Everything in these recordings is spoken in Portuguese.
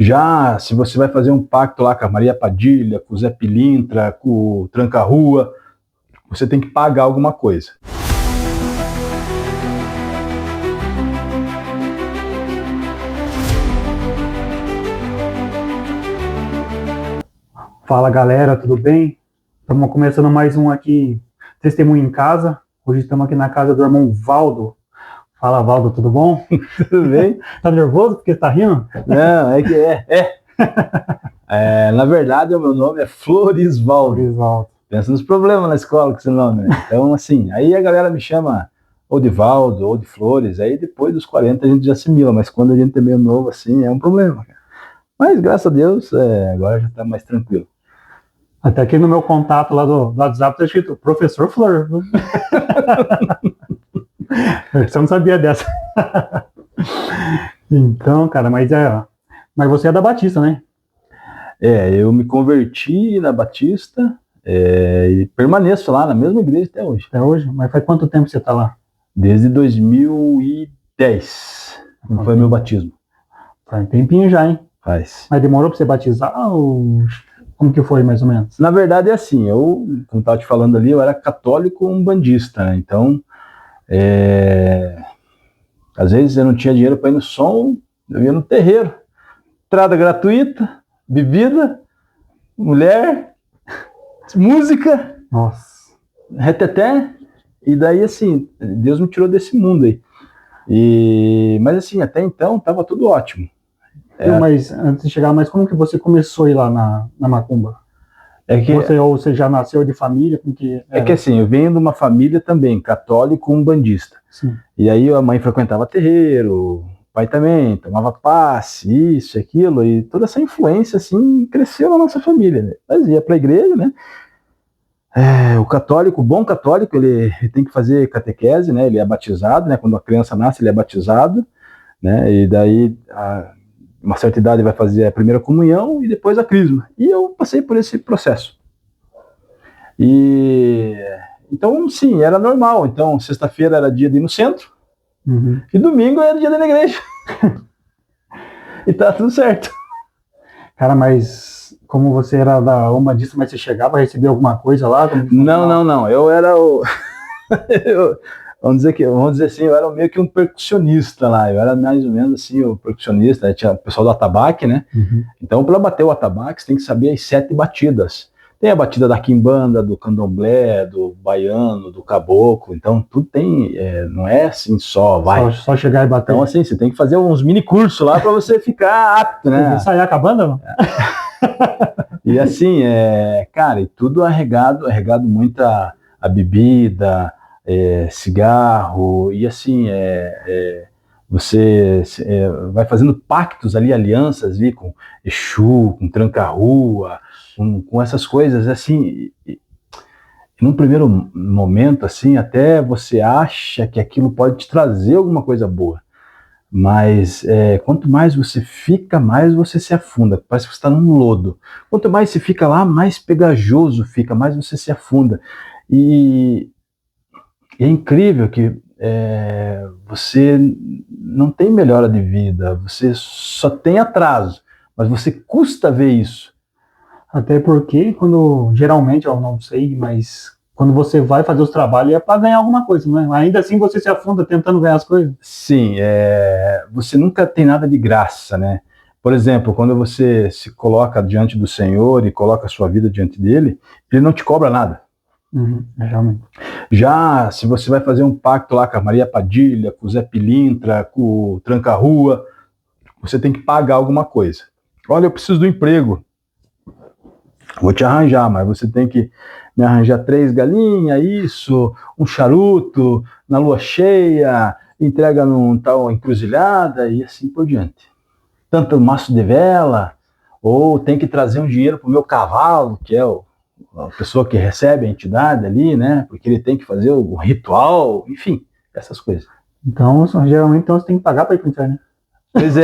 Já se você vai fazer um pacto lá com a Maria Padilha, com o Zé Pilintra, com o Tranca-Rua, você tem que pagar alguma coisa. Fala galera, tudo bem? Estamos começando mais um aqui, Testemunho em Casa. Hoje estamos aqui na casa do irmão Valdo. Fala Valdo, tudo bom? Tudo bem? Tá nervoso porque tá rindo? Não, é que na verdade o meu nome é Florisvaldo. Florisvaldo. Pensa nos problemas na escola com esse nome, né? Então assim, aí a galera me chama ou de Valdo ou de Flores, aí depois dos 40 a gente já assimila, mas quando a gente é meio novo assim é um problema. Mas graças a Deus agora já tá mais tranquilo. Até aqui no meu contato lá do WhatsApp tá escrito Professor Flor. Você não sabia dessa. Então, cara, mas você é da Batista, né? Eu me converti na Batista e permaneço lá na mesma igreja até hoje. Até hoje? Mas faz quanto tempo você tá lá? Desde 2010, não foi meu batismo. Faz um tempinho já, hein? Faz. Mas demorou pra você batizar ou... Como que foi, mais ou menos? Na verdade é assim, como eu estava te falando ali, eu era católico umbandista, né? Então, às vezes eu não tinha dinheiro para ir no som, eu ia no terreiro. Entrada gratuita, bebida, mulher, música, Nossa, reteté, e daí assim, Deus me tirou desse mundo aí. Mas assim, até então estava tudo ótimo. Mas antes de chegar, como que você começou a ir lá na Macumba? Você já nasceu de família? Com que é que assim, eu venho de uma família também, católico umbandista. Sim. E aí a mãe frequentava terreiro, o pai também, tomava passe, isso, aquilo, e toda essa influência assim cresceu na nossa família, né? Mas ia para a igreja, né? O católico, o bom católico, ele tem que fazer catequese, né? Ele é batizado, né? Quando a criança nasce, ele é batizado, né? E daí uma certa idade vai fazer a primeira comunhão e depois a crisma. E eu passei por esse processo. Então, sim, era normal. Então, sexta-feira era dia de ir no centro, e domingo era dia de ir na igreja. E tá tudo certo. Cara, mas como você era da umbandista, mas você chegava a receber alguma coisa lá? Não. Eu era o... Vamos dizer assim, eu era meio que um percussionista lá, eu era mais ou menos assim, o percussionista, né? Tinha o pessoal do atabaque, né? Então, para bater o atabaque, você tem que saber as 7 batidas. Tem a batida da quimbanda, do candomblé, do baiano, do caboclo, então tudo tem, não é assim vai. Só chegar e bater. Então, assim, você tem que fazer uns mini cursos lá para você ficar apto, né? Ensaiar com a banda, não? E assim, cara, e tudo arregado muito a bebida, cigarro, e assim, você vai fazendo pactos ali, alianças ali com Exu, com Tranca-Rua, com essas coisas, assim, e num primeiro momento, assim, até você acha que aquilo pode te trazer alguma coisa boa, mas quanto mais você fica, mais você se afunda, parece que você está num lodo. Quanto mais você fica lá, mais pegajoso fica, mais você se afunda. E é incrível que você não tem melhora de vida, você só tem atraso, mas você custa ver isso. Até porque, geralmente, eu não sei, mas quando você vai fazer os trabalhos é para ganhar alguma coisa, não é? Ainda assim você se afunda tentando ganhar as coisas. Sim, você nunca tem nada de graça, né? Por exemplo, quando você se coloca diante do Senhor e coloca a sua vida diante dele, ele não te cobra nada. Realmente. Já se você vai fazer um pacto lá com a Maria Padilha, com o Zé Pilintra, com o Tranca-Rua, você tem que pagar alguma coisa. Olha, eu preciso do emprego. Vou te arranjar, mas você tem que me arranjar 3 galinhas, isso, um charuto, na lua cheia, entrega num tal encruzilhada e assim por diante. Tanto maço de vela, ou tem que trazer um dinheiro para o meu cavalo, que é a pessoa que recebe a entidade ali, né? Porque ele tem que fazer o ritual, enfim, essas coisas. Então, geralmente você tem que pagar para ir para o inferno. Pois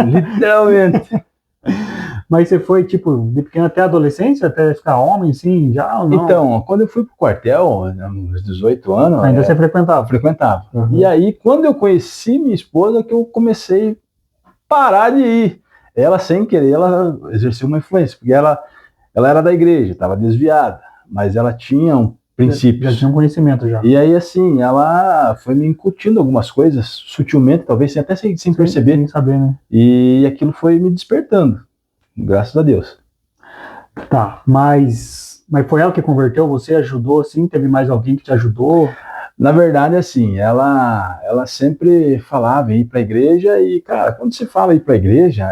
literalmente. Mas você foi, tipo, de pequeno até a adolescência, até ficar homem, assim, já ou não? Então, quando eu fui pro quartel, uns 18 anos... Ainda você frequentava? Frequentava. E aí, quando eu conheci minha esposa, que eu comecei a parar de ir. ela, sem querer, ela exerceu uma influência, porque ela era da igreja, estava desviada, mas ela tinha um princípio. Já tinha um conhecimento já. E aí, assim, ela foi me incutindo algumas coisas, sutilmente, talvez, até sem perceber. Sem saber, né? E aquilo foi me despertando, graças a Deus. Tá, mas foi ela que converteu? Você ajudou, assim? Teve mais alguém que te ajudou? Na verdade, assim, ela sempre falava em ir para a igreja e, cara, quando você fala ir para a igreja,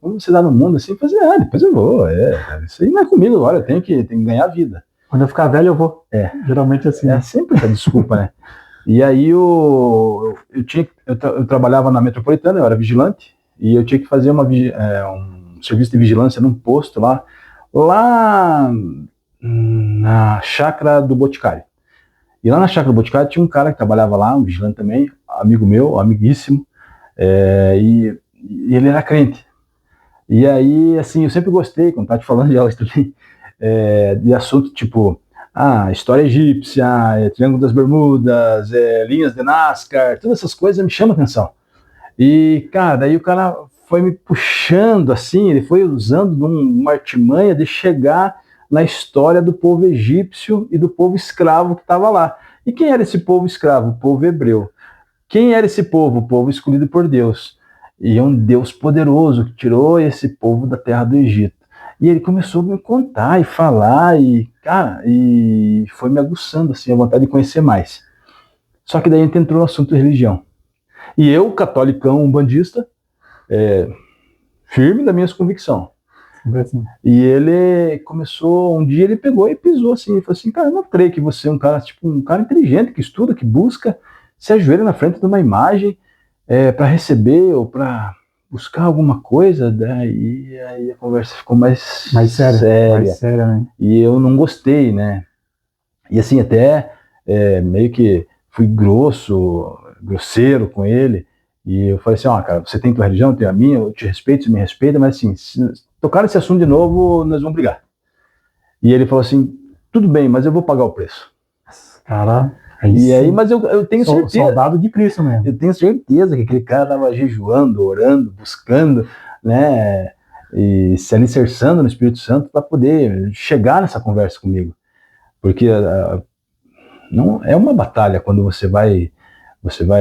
quando você está no mundo assim, fazer, depois eu vou, isso aí não é comigo agora, eu tenho que ganhar a vida. Quando eu ficar velho eu vou. Geralmente assim. Sempre essa desculpa, né? E aí eu trabalhava na Metropolitana, eu era vigilante, e eu tinha que fazer um serviço de vigilância num posto lá na chácara do Boticário. E lá na chácara do Boticário tinha um cara que trabalhava lá, um vigilante também, amigo meu, amiguíssimo, e ele era crente. E aí, assim, eu sempre gostei, quando estava te falando de elas também, de assunto tipo, história egípcia, Triângulo das Bermudas, linhas de NASCAR, todas essas coisas me chamam a atenção. E, cara, daí o cara foi me puxando, assim, ele foi usando uma artimanha de chegar na história do povo egípcio e do povo escravo que estava lá. E quem era esse povo escravo? O povo hebreu. Quem era esse povo? O povo escolhido por Deus. E é um Deus poderoso que tirou esse povo da terra do Egito. E ele começou a me contar e falar, e, cara, e foi me aguçando, assim, a vontade de conhecer mais. Só que daí a gente entrou no assunto de religião. E eu, catolicão, umbandista, firme das minhas convicções. E ele começou, um dia ele pegou e pisou assim, ele falou assim, cara, eu não creio que você é um cara, tipo, um cara inteligente, que estuda, que busca, se ajoelha na frente de uma imagem para receber ou para buscar alguma coisa, daí aí a conversa ficou mais séria. Mais séria, né? E eu não gostei, né? E assim, até meio que fui grosseiro com ele, e eu falei assim, cara, você tem tua religião, eu tenho a minha, eu te respeito, você me respeita, mas assim, se tocar nesse assunto de novo, nós vamos brigar. E ele falou assim, tudo bem, mas eu vou pagar o preço. Cara, e aí, mas eu tenho certeza. Soldado de Cristo mesmo. Eu tenho certeza que aquele cara estava jejuando, orando, buscando, né, e se alicerçando no Espírito Santo para poder chegar nessa conversa comigo. Porque não é uma batalha quando você vai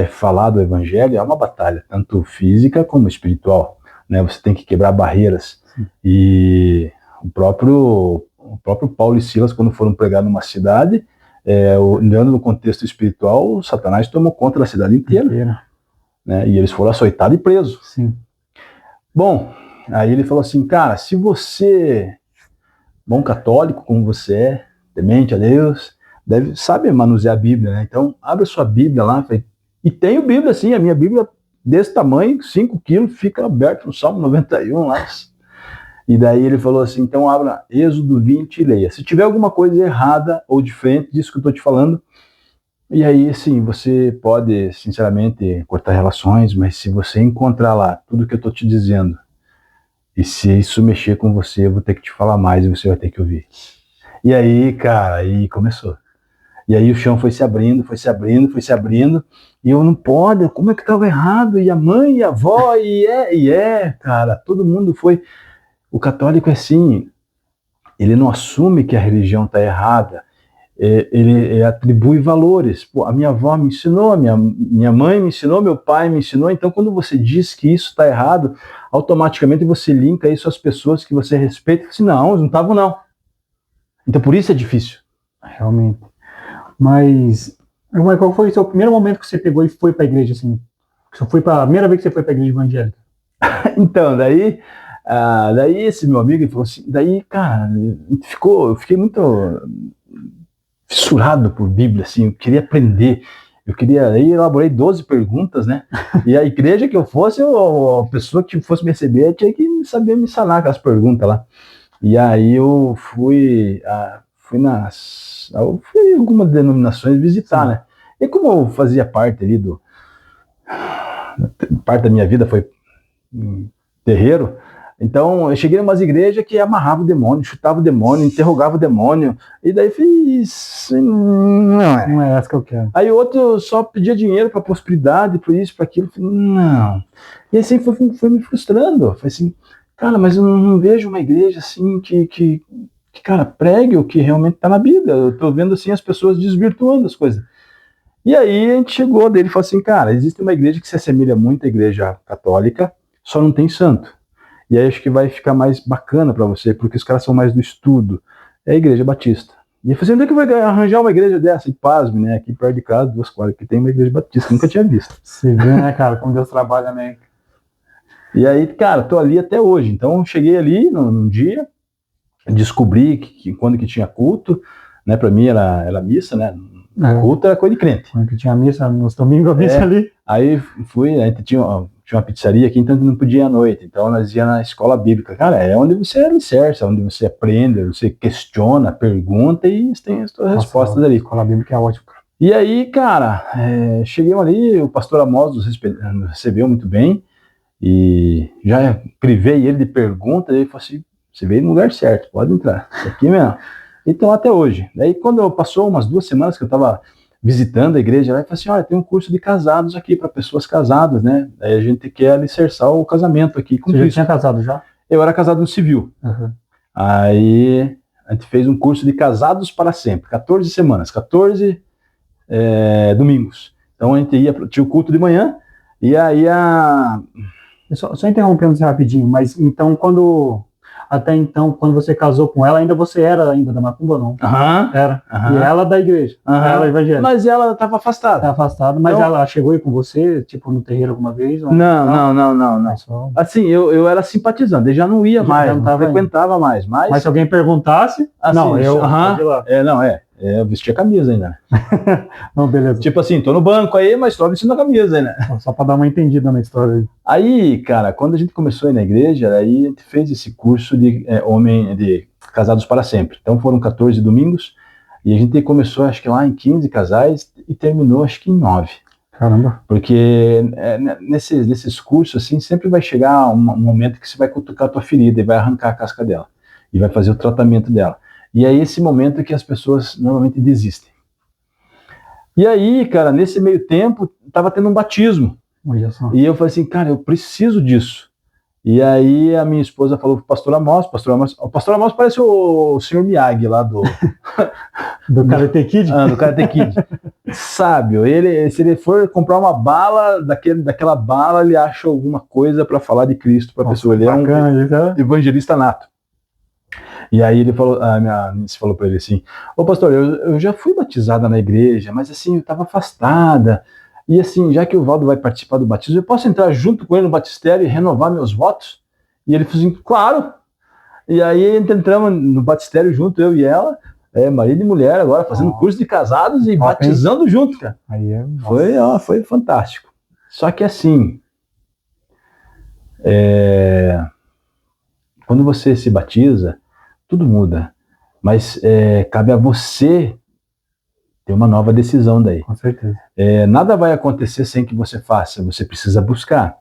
falar do evangelho, é uma batalha, tanto física como espiritual, né? Você tem que quebrar barreiras. Sim. E o próprio Paulo e Silas, quando foram pregar numa cidade, olhando no contexto espiritual, Satanás tomou conta da cidade inteira. Né? E eles foram açoitados e presos. Sim. Bom, aí ele falou assim, cara, se você, bom católico como você é, temente a Deus, sabe manusear a Bíblia, né? Então, abre a sua Bíblia lá, e tenho Bíblia, sim, a minha Bíblia desse tamanho, 5 quilos, fica aberto no Salmo 91 lá. E daí ele falou assim, então abra Êxodo 20 e leia. Se tiver alguma coisa errada ou diferente disso que eu estou te falando, e aí, sim, você pode, sinceramente, cortar relações, mas se você encontrar lá tudo que eu estou te dizendo, e se isso mexer com você, eu vou ter que te falar mais e você vai ter que ouvir. E aí, cara, aí começou. E aí o chão foi se abrindo, e eu não pode, como é que estava errado? E a mãe, e a avó, cara, todo mundo foi. O católico é assim, ele não assume que a religião está errada, ele atribui valores. Pô, a minha avó me ensinou, a minha mãe me ensinou, meu pai me ensinou, então quando você diz que isso está errado, automaticamente você linka isso às pessoas que você respeita, e fala assim, não, eles não estavam não. Então por isso é difícil. Realmente. Mas qual foi o seu primeiro momento que você pegou e foi para a igreja, assim? Foi a primeira vez que você foi para a igreja evangélica? Então, daí esse meu amigo ele falou assim, daí, cara, eu fiquei muito fissurado por Bíblia, assim, eu queria aprender, aí elaborei 12 perguntas, né? E a igreja que eu fosse, a pessoa que fosse me receber tinha que saber me sanar aquelas perguntas lá. E aí eu fui em algumas denominações visitar, sim, né? E como eu fazia parte ali parte da minha vida foi terreiro, Então, eu cheguei em umas igrejas que amarrava o demônio, chutava o demônio, interrogava o demônio, e daí fiz, Não é essa que eu quero. Aí outro só pedia dinheiro para prosperidade, para isso, para aquilo, eu falei, não. E assim foi me frustrando, falei assim, cara, mas eu não vejo uma igreja assim que cara, pregue o que realmente está na Bíblia, eu tô vendo assim as pessoas desvirtuando as coisas. E aí a gente chegou dele e falou assim, cara, existe uma igreja que se assemelha muito à igreja católica, só não tem santo. E aí acho que vai ficar mais bacana para você, porque os caras são mais do estudo. É a Igreja Batista. E eu falei assim, onde é que vai arranjar uma igreja dessa? E pasme, né? Aqui perto de casa, 2 quadras, que tem uma igreja batista, nunca tinha visto. Você vê, né, cara, como Deus trabalha, né? E aí, cara, tô ali até hoje. Então, cheguei ali num dia, descobri que quando que tinha culto, né? Pra mim era missa, né? Culto era coisa de crente. Quando que tinha missa, nos domingos, a missa ali. Aí fui, a gente tinha uma pizzaria aqui, então não podia ir à noite. Então nós ia na escola bíblica. Cara, é onde você alicerça, onde você aprende, você questiona, pergunta e tem as suas respostas ali. A escola bíblica é ótima. E aí, cara, cheguei ali, o pastor Amós nos recebeu muito bem e já privei ele de pergunta, e ele falou assim, você veio no lugar certo, pode entrar, isso aqui mesmo. Então, até hoje. Daí, quando passou umas 2 semanas que eu estava visitando a igreja, lá, eu falei assim, olha, tem um curso de casados aqui, para pessoas casadas, né? Aí a gente quer alicerçar o casamento aqui com Você Cristo. já tinha casado já? Eu era casado no civil. Uhum. Aí, a gente fez um curso de casados para sempre, 14 semanas, 14 domingos. Então, a gente tinha o culto de manhã, e aí Só interrompendo você rapidinho, mas então, até então, quando você casou com ela, você era da Macumba ou não? Era. E ela da igreja? Ela evangélica? Mas ela estava afastada. Estava afastada, mas então, ela chegou aí com você, tipo, no terreiro alguma vez? Ou não. Só... Assim, eu era simpatizante, eu já não ia mais, não frequentava mais. Mas se alguém perguntasse... Assim, eu vestia camisa ainda. Não, beleza. Tipo assim, tô no banco aí, mas tô vestindo a camisa ainda. Só para dar uma entendida na história aí. Aí, cara, quando a gente começou a ir na igreja, aí a gente fez esse curso de casados para sempre. Então foram 14 domingos, e a gente começou, acho que lá em 15 casais, e terminou, acho que em 9. Caramba. Porque nesses cursos, assim, sempre vai chegar um momento que você vai cutucar a tua ferida e vai arrancar a casca dela. E vai fazer o tratamento dela. E é esse momento que as pessoas normalmente desistem. E aí, cara, nesse meio tempo, estava tendo um batismo. Olha só. E eu falei assim, cara, eu preciso disso. E aí a minha esposa falou pro pastor Amós, o pastor Amós parece o Sr. Miyagi lá do Karate Kid. Do Karate Kid. Sábio, se ele for comprar uma bala, daquela bala ele acha alguma coisa para falar de Cristo para a pessoa. Ele bacana, é um evangelista nato. E aí ele falou, a minha Nice falou para ele assim, ô pastor, eu já fui batizada na igreja, mas assim, eu estava afastada, e assim, já que o Valdo vai participar do batismo, eu posso entrar junto com ele no batistério e renovar meus votos? E ele falou assim, claro! E aí entramos no batistério junto, eu e ela, marido e mulher agora, fazendo curso de casados e batizando junto, cara. Aí foi fantástico. Só que assim, quando você se batiza, tudo muda, mas cabe a você ter uma nova decisão daí. Com certeza. Nada vai acontecer sem que você faça, você precisa buscar.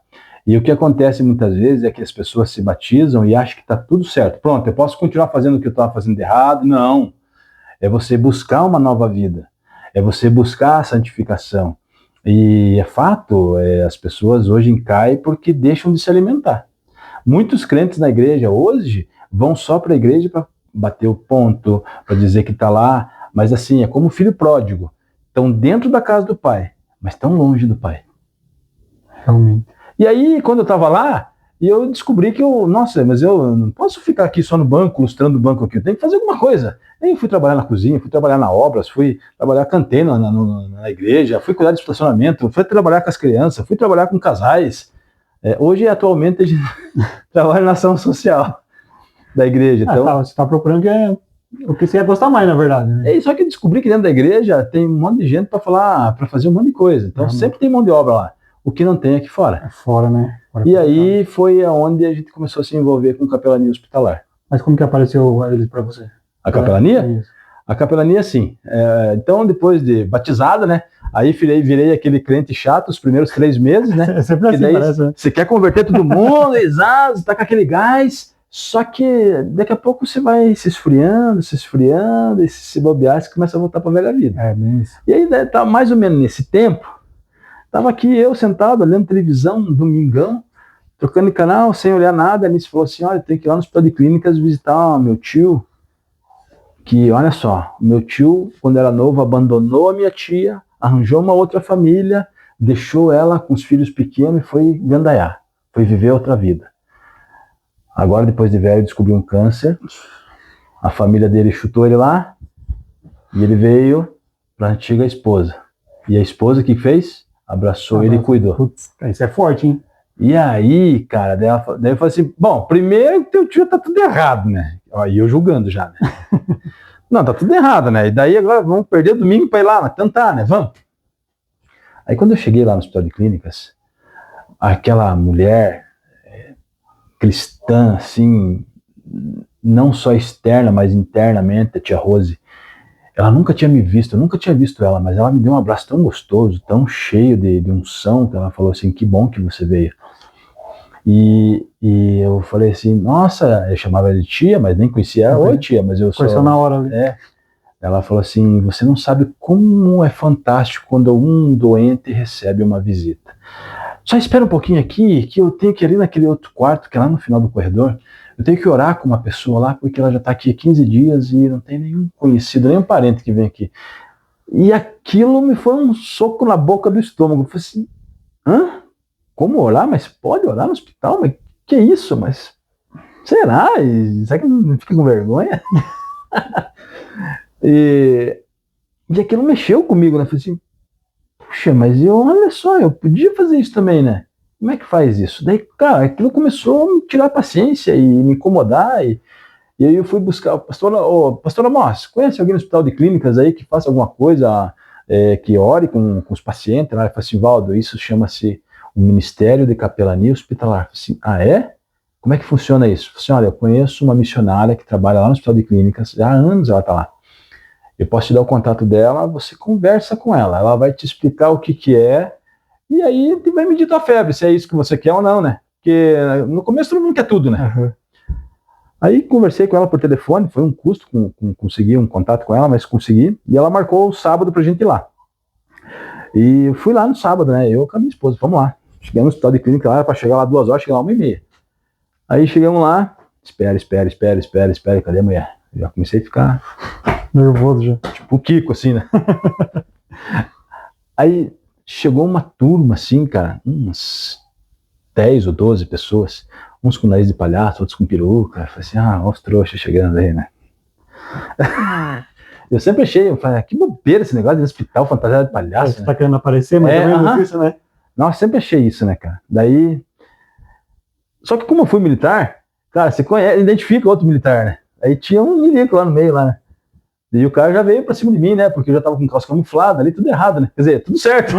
E o que acontece muitas vezes é que as pessoas se batizam e acham que está tudo certo. Pronto, eu posso continuar fazendo o que eu estava fazendo de errado? Não. É você buscar uma nova vida. É você buscar a santificação. E é fato, as pessoas hoje caem porque deixam de se alimentar. Muitos crentes na igreja hoje vão só para a igreja para bater o ponto, para dizer que está lá, mas assim, é como filho pródigo. Estão dentro da casa do pai, mas estão longe do pai. Realmente. E aí, quando eu estava lá, eu descobri que mas eu não posso ficar aqui só no banco, lustrando o banco aqui, eu tenho que fazer alguma coisa. Aí eu fui trabalhar na cozinha, fui trabalhar na obras, fui trabalhar cantena na igreja, fui cuidar de estacionamento, fui trabalhar com as crianças, fui trabalhar com casais. Hoje, atualmente, a gente trabalha na ação social da igreja. Então, você está procurando o que você ia gostar mais, na verdade. Né? Só que eu descobri que dentro da igreja tem um monte de gente para fazer um monte de coisa. Então sempre tem mão de obra lá. O que não tem aqui fora. É fora, né? E aí foi aonde a gente começou a se envolver com capelania hospitalar. Mas como que apareceu ele para você? A capelania? Isso. A capelania, sim. Então, depois de batizada, né? Aí virei aquele crente chato os primeiros 3 meses, né? É sempre assim, parece, né? Você quer converter todo mundo, exato, tá com aquele gás, só que daqui a pouco você vai se esfriando, e se bobear, você começa a voltar pra velha vida. É, bem isso. E aí, tá mais ou menos nesse tempo, tava aqui eu sentado, olhando televisão, um domingão, trocando de canal, sem olhar nada, a Anice falou assim, olha, tem que ir lá no Hospital de Clínicas visitar meu tio, que, olha só, meu tio, quando era novo, abandonou a minha tia, arranjou uma outra família, deixou ela com os filhos pequenos e foi gandaiar, foi viver outra vida. Agora, depois de velho, descobriu um câncer, a família dele chutou ele lá, e ele veio para a antiga esposa. E a esposa, o que fez? Abraçou ele e cuidou. Putz, isso é forte, hein? E aí, cara, daí eu falei assim, bom, primeiro que teu tio tá tudo errado, né? Aí eu julgando já, né? Não, tá tudo errado, né? E daí agora vamos perder domingo pra ir lá, mas então tá, né? Vamos. Aí quando eu cheguei lá no Hospital de Clínicas, aquela mulher cristã, assim, não só externa, mas internamente, a tia Rose, ela nunca tinha me visto, eu nunca tinha visto ela, mas ela me deu um abraço tão gostoso, tão cheio de unção, que ela falou assim, que bom que você veio. E eu falei assim, nossa, eu chamava ela de tia, mas nem conhecia ela. Oi, tia, mas eu sou... Conheceu na hora ali. Ela falou assim, você não sabe como é fantástico quando um doente recebe uma visita. Só espera um pouquinho aqui, que eu tenho que ir ali naquele outro quarto, que é lá no final do corredor, eu tenho que orar com uma pessoa lá, porque ela já está aqui há 15 dias e não tem nenhum conhecido, nenhum parente que vem aqui. E aquilo me foi um soco na boca do estômago. Eu falei assim, hã? Como orar? Mas pode orar no hospital? Mas que isso? Mas será? Será que não fica com vergonha? e aquilo mexeu comigo, né? Eu falei assim, puxa, mas olha só, eu podia fazer isso também, né? Como é que faz isso? Daí, cara, aquilo começou a me tirar a paciência e me incomodar. E aí eu fui buscar, pastora Moss, conhece alguém no Hospital de Clínicas aí que faça alguma coisa, que ore com os pacientes? Ela falou assim, Valdo, isso chama-se o Ministério de Capelania Hospitalar. Assim, é? Como é que funciona isso? Assim, olha, eu conheço uma missionária que trabalha lá no Hospital de Clínicas, já há anos ela está lá. Eu posso te dar o contato dela, você conversa com ela, ela vai te explicar o que é, e aí vai medir tua febre, se é isso que você quer ou não, né? Porque no começo todo mundo quer tudo, né? Uhum. Aí conversei com ela por telefone, foi um custo conseguir um contato com ela, mas consegui, e ela marcou o sábado pra gente ir lá. E eu fui lá no sábado, né? Eu com a minha esposa, vamos lá. Chegamos no Hospital de Clínica lá, para chegar lá 2 horas, cheguei lá 1h30. Aí chegamos lá, espera, cadê a mulher? Eu já comecei a ficar nervoso já. Tipo o Kiko, assim, né? Aí chegou uma turma, assim, cara, umas 10 ou 12 pessoas, uns com nariz de palhaço, outros com peruca. Eu falei assim, olha os trouxas chegando aí, né? Eu sempre achei, eu falei, que bobeira esse negócio de hospital fantasiado de palhaço. Você tá querendo aparecer, mas também isso, né? Nossa, sempre achei isso, né, cara? Daí. Só que como eu fui militar, cara, você identifica outro militar, né? Aí tinha um milico lá no meio, lá, né? E o cara já veio pra cima de mim, né? Porque eu já tava com calça camuflada ali, tudo errado, né? Quer dizer, tudo certo.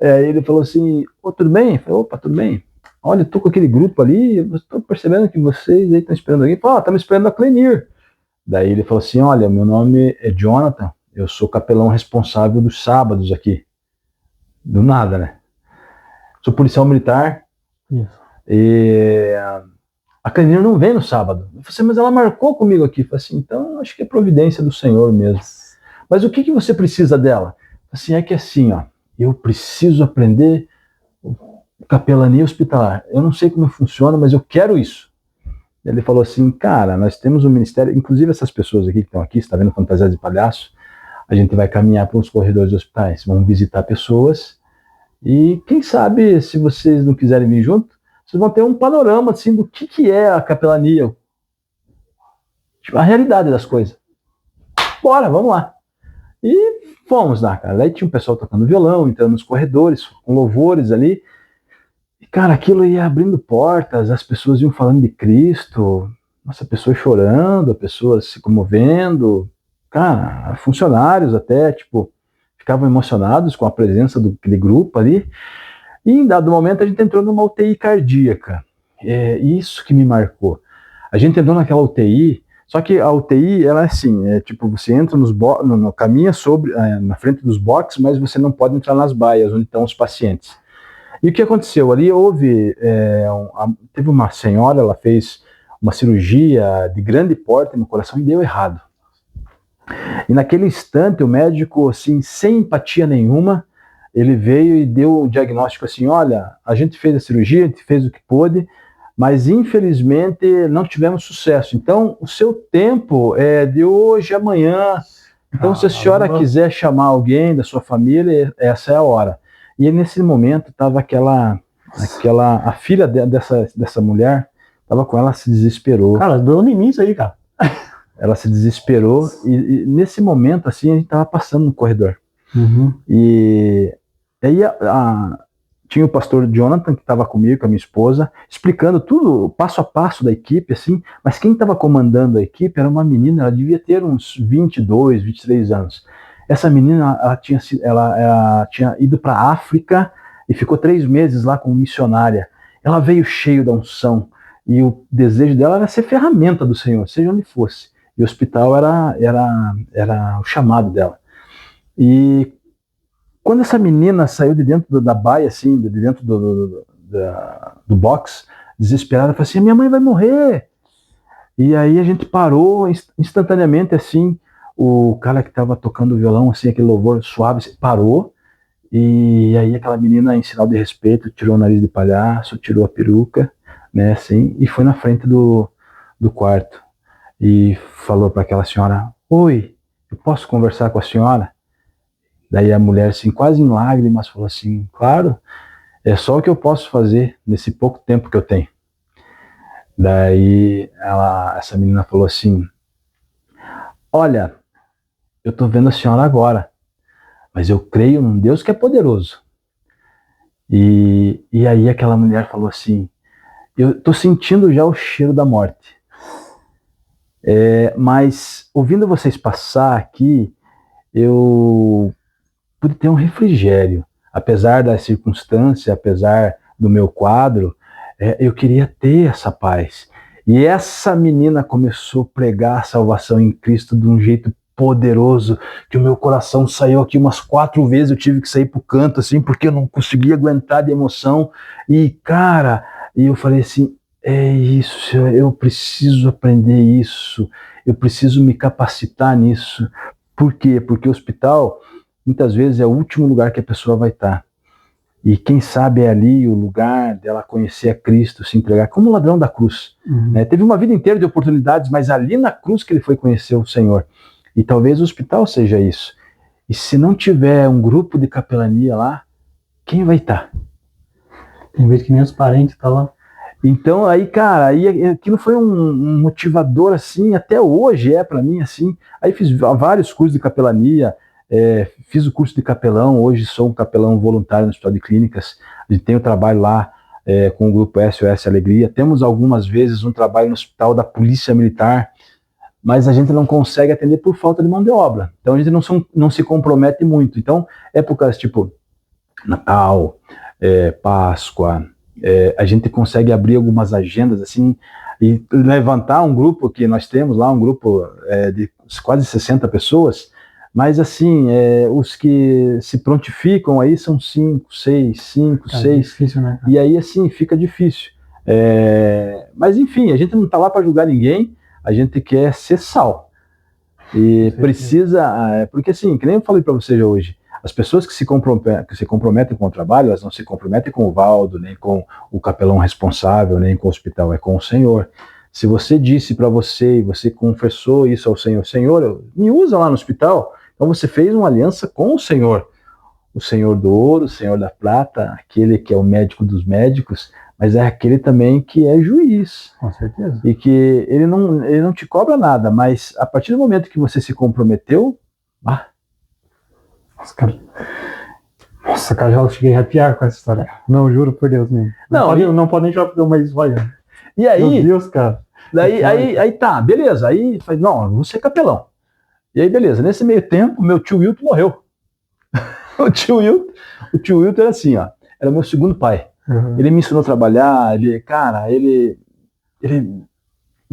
Aí ele falou assim, tudo bem? Eu falei, opa, tudo bem. Olha, eu tô com aquele grupo ali, eu tô percebendo que vocês aí estão esperando alguém. Falei, estamos esperando a Clenir. Daí ele falou assim, olha, meu nome é Jonathan, eu sou capelão responsável dos sábados aqui. Do nada, né? Sou policial militar. Isso. E a Clenir não vem no sábado. Eu falei assim, mas ela marcou comigo aqui. Eu falei assim, então acho que é providência do Senhor mesmo. Mas o que você precisa dela? Assim, é que assim, ó, eu preciso aprender capelania hospitalar. Eu não sei como funciona, mas eu quero isso. Ele falou assim, cara, nós temos um ministério, inclusive essas pessoas aqui que estão aqui, você está vendo fantasias de palhaço, a gente vai caminhar para os corredores dos hospitais, vamos visitar pessoas e quem sabe, se vocês não quiserem vir junto, vocês vão ter um panorama assim do que é a capelania, tipo, a realidade das coisas. Bora, vamos lá. E fomos lá, cara. Aí tinha um pessoal tocando violão, entrando nos corredores, com louvores ali. E, cara, aquilo ia abrindo portas, as pessoas iam falando de Cristo, nossa, pessoas chorando, pessoas se comovendo. Cara, funcionários até, tipo, ficavam emocionados com a presença daquele grupo ali. E em dado momento a gente entrou numa UTI cardíaca. É isso que me marcou. A gente entrou naquela UTI, Só que a UTI, ela é assim, tipo, você entra caminha na frente dos boxes, mas você não pode entrar nas baias, onde estão os pacientes. E o que aconteceu? Ali teve uma senhora, ela fez uma cirurgia de grande porte no coração e deu errado. E naquele instante, o médico, assim, sem empatia nenhuma, ele veio e deu o diagnóstico assim, olha, a gente fez a cirurgia, a gente fez o que pôde, mas infelizmente não tivemos sucesso. Então, o seu tempo é de hoje a amanhã. Então, se a senhora quiser chamar alguém da sua família, essa é a hora. E nesse momento estava a filha dessa mulher, estava com ela, se desesperou. Cara, doeu em mim isso aí, cara. Ela se desesperou e nesse momento, assim, a gente estava passando no corredor. Uhum. E aí tinha o pastor Jonathan, que estava comigo, com a minha esposa, explicando tudo, passo a passo da equipe, assim, mas quem estava comandando a equipe era uma menina, ela devia ter uns 22, 23 anos. Essa menina, ela tinha ido para a África e ficou 3 meses lá como missionária. Ela veio cheio da unção e o desejo dela era ser ferramenta do Senhor, seja onde fosse. E o hospital era o chamado dela. E quando essa menina saiu de dentro da baia, assim, de dentro do box, desesperada, falou assim, minha mãe vai morrer. E aí a gente parou instantaneamente, assim, o cara que estava tocando o violão, assim, aquele louvor suave, parou, e aí aquela menina, em sinal de respeito, tirou o nariz de palhaço, tirou a peruca, né, assim, e foi na frente do quarto, e falou para aquela senhora, oi, eu posso conversar com a senhora? Daí a mulher, assim, quase em lágrimas, falou assim, claro, é só o que eu posso fazer nesse pouco tempo que eu tenho. Daí essa menina falou assim, olha, eu tô vendo a senhora agora, mas eu creio num Deus que é poderoso. E aí aquela mulher falou assim, eu tô sentindo já o cheiro da morte. Mas ouvindo vocês passar aqui, eu pude ter um refrigério. Apesar da circunstância, apesar do meu quadro, eu queria ter essa paz. E essa menina começou a pregar a salvação em Cristo de um jeito poderoso, que o meu coração saiu aqui umas 4 vezes, eu tive que sair pro canto, assim, porque eu não conseguia aguentar de emoção. E, cara, eu falei assim, é isso, Senhor, eu preciso aprender isso, eu preciso me capacitar nisso. Por quê? Porque o hospital, muitas vezes, é o último lugar que a pessoa vai estar. E quem sabe é ali o lugar dela conhecer a Cristo, se entregar, como o ladrão da cruz. Uhum. Né? Teve uma vida inteira de oportunidades, mas ali na cruz que ele foi conhecer o Senhor. E talvez o hospital seja isso. E se não tiver um grupo de capelania lá, quem vai estar? Tem vezes que nem os parentes estão lá. Então, aí, cara, aí aquilo foi um motivador, assim, até hoje para mim, assim. Aí fiz vários cursos de capelania, fiz o curso de capelão, hoje sou um capelão voluntário no Hospital de Clínicas, a gente tem o trabalho lá com o grupo SOS Alegria, temos algumas vezes um trabalho no Hospital da Polícia Militar, mas a gente não consegue atender por falta de mão de obra, então a gente não se compromete muito. Então, épocas tipo Natal, Páscoa, a gente consegue abrir algumas agendas assim e levantar um grupo que nós temos lá, um grupo de quase 60 pessoas, mas assim, os que se prontificam aí são 5, 6. É difícil, né, cara? E aí assim, fica difícil. Mas enfim, a gente não está lá para julgar ninguém, a gente quer ser sal. E precisa, porque assim, que nem eu falei para você já hoje, as pessoas que se comprometem com o trabalho, elas não se comprometem com o Valdo, nem com o capelão responsável, nem com o hospital, é com o Senhor. Se você disse para você, e você confessou isso ao Senhor, Senhor, me usa lá no hospital, então você fez uma aliança com o Senhor do ouro, o Senhor da prata, aquele que é o médico dos médicos, mas é aquele também que é juiz. Com certeza. E que ele não te cobra nada, mas a partir do momento que você se comprometeu, Nossa, cara, já cheguei a arrepiar com essa história. Não, juro por Deus mesmo. Não pode nem jogar uma esvaia. E aí, meu Deus, cara. Aí tá, beleza. Aí falei, não, eu vou ser capelão. E aí, beleza. Nesse meio tempo, meu tio Wilton morreu. O tio Wilton era assim, ó. Era meu segundo pai. Uhum. Ele me ensinou a trabalhar, ele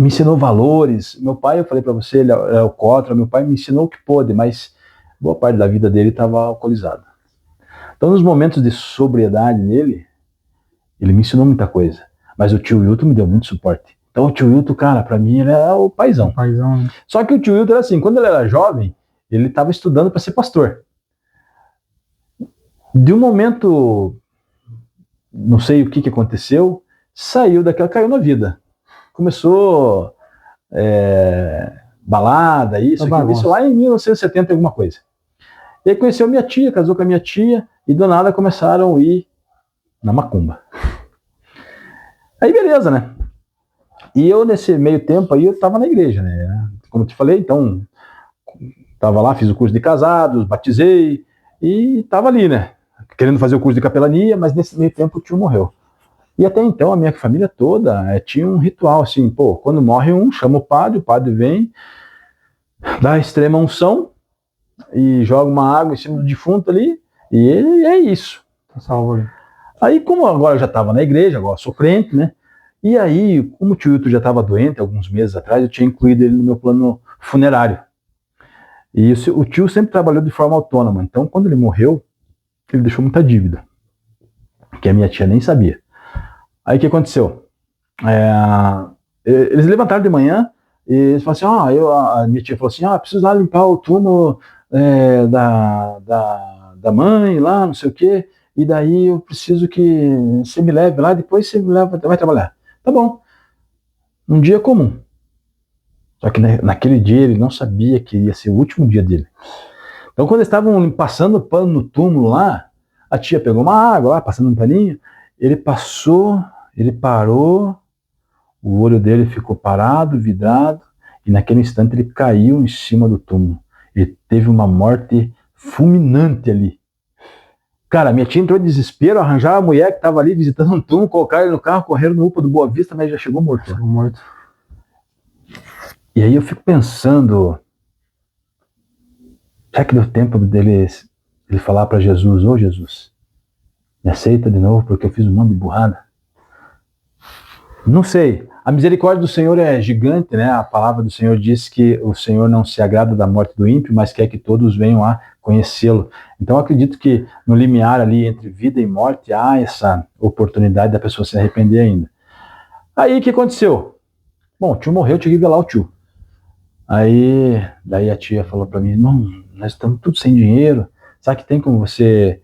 me ensinou valores. Meu pai, eu falei para você, ele é alcoólatra, meu pai me ensinou o que pôde, mas boa parte da vida dele estava alcoolizado. Então, nos momentos de sobriedade dele, ele me ensinou muita coisa. Mas o tio Wilton me deu muito suporte. Então, o tio Wilton, cara, para mim, ele é o paizão. Paizão. Só que o tio Wilton era assim, quando ele era jovem, ele estava estudando para ser pastor. De um momento, não sei o que aconteceu, saiu daquela, caiu na vida. Começou balada, isso lá em 1970, alguma coisa. E aí conheceu minha tia, casou com a minha tia, e do nada começaram a ir na macumba. Aí beleza, né? E eu, nesse meio tempo aí, eu tava na igreja, né? Como eu te falei, então, tava lá, fiz o curso de casados, batizei, e tava ali, né? Querendo fazer o curso de capelania, mas nesse meio tempo o tio morreu. E até então a minha família toda tinha um ritual, assim, pô, quando morre um, chama o padre vem, dá a extrema unção, e joga uma água em cima do defunto ali, e é isso. Tá salvo ali. Aí, como agora eu já estava na igreja, agora sou crente, né? E aí, como o tio Wilton já estava doente alguns meses atrás, eu tinha incluído ele no meu plano funerário. E o tio sempre trabalhou de forma autônoma, então quando ele morreu, ele deixou muita dívida, que a minha tia nem sabia. Aí o que aconteceu? Eles levantaram de manhã e eles falaram assim, a minha tia falou assim, preciso lá limpar o túmulo da mãe lá, não sei o quê, e daí eu preciso que você me leve lá, depois você me leva, vai trabalhar. Tá bom. Um dia comum. Só que naquele dia ele não sabia que ia ser o último dia dele. Então quando eles estavam passando o pano no túmulo lá, a tia pegou uma água lá, passando um paninho, ele parou, o olho dele ficou parado, vidrado, e naquele instante ele caiu em cima do túmulo. Ele teve uma morte fulminante ali. Cara, minha tia entrou em desespero, arranjaram a mulher que estava ali visitando um túmulo, colocaram ele no carro, correram no UPA do Boa Vista, mas já chegou morto. Chegou morto. E aí eu fico pensando, será que deu tempo dele falar para Jesus, ô Jesus, me aceita de novo porque eu fiz um monte de burrada? Não sei. A misericórdia do Senhor é gigante, né? A palavra do Senhor diz que o Senhor não se agrada da morte do ímpio, mas quer que todos venham a conhecê-lo. Então eu acredito que no limiar ali entre vida e morte há essa oportunidade da pessoa se arrepender ainda. Aí o que aconteceu? Bom, o tio morreu, eu tinha que velar o tio. Daí a tia falou para mim, irmão, nós estamos tudo sem dinheiro, sabe que tem como você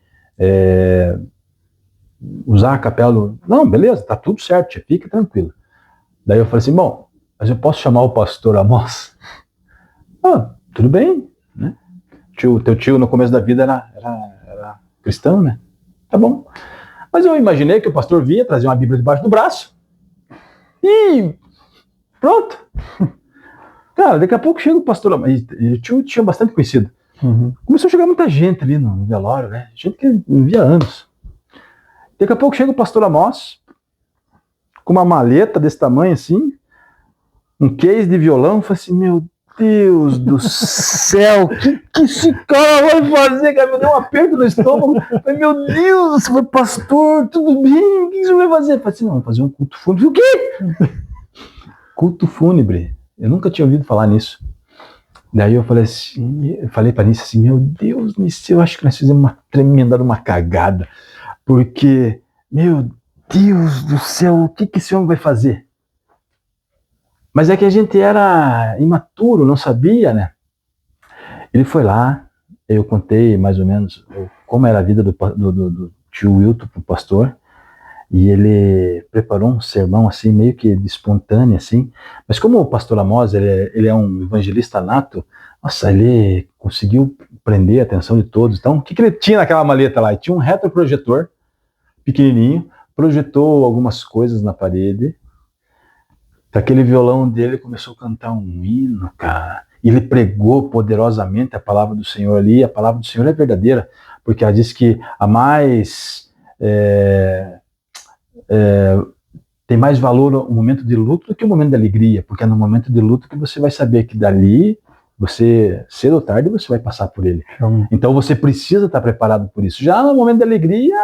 usar a capela? Não, beleza, tá tudo certo, tia, fica tranquilo. Daí eu falei assim, bom, mas eu posso chamar o pastor Amós? Tudo bem, né? Teu tio no começo da vida era cristão, né? Tá bom. Mas eu imaginei que o pastor vinha trazer uma Bíblia debaixo do braço e pronto. Cara, daqui a pouco chega o pastor Amós, e o tio tinha bastante conhecido. Uhum. Começou a chegar muita gente ali no velório, né? Gente que não via anos. Daqui a pouco chega o pastor Amós, com uma maleta desse tamanho assim, um case de violão, eu falei assim, meu Deus do céu, que esse cara vai fazer, cara? Me deu um aperto no estômago, eu falei, meu Deus, você foi pastor, tudo bem, o que você vai fazer? Eu falei assim, não, vou fazer um culto fúnebre. O quê? Culto fúnebre, eu nunca tinha ouvido falar nisso. Daí eu falei assim, pra Nisso assim, meu Deus, Nisso, eu acho que nós fizemos uma tremenda cagada, porque, meu Deus do céu, o que esse homem vai fazer? Mas é que a gente era imaturo, não sabia, né? Ele foi lá, eu contei mais ou menos como era a vida do tio Wilton pro pastor, e ele preparou um sermão assim, meio que de espontâneo, assim. Mas como o pastor Amós, ele é um evangelista nato, nossa, ele conseguiu prender a atenção de todos. Então, o que ele tinha naquela maleta lá? Ele tinha um retroprojetor pequenininho, projetou algumas coisas na parede. Aquele violão dele começou a cantar um hino, cara. E ele pregou poderosamente a palavra do Senhor ali. A palavra do Senhor é verdadeira, porque ela diz que a mais tem mais valor o momento de luto do que o momento de alegria, porque é no momento de luto que você vai saber que dali, você, cedo ou tarde, você vai passar por ele. Então você precisa estar preparado por isso. Já no momento de alegria,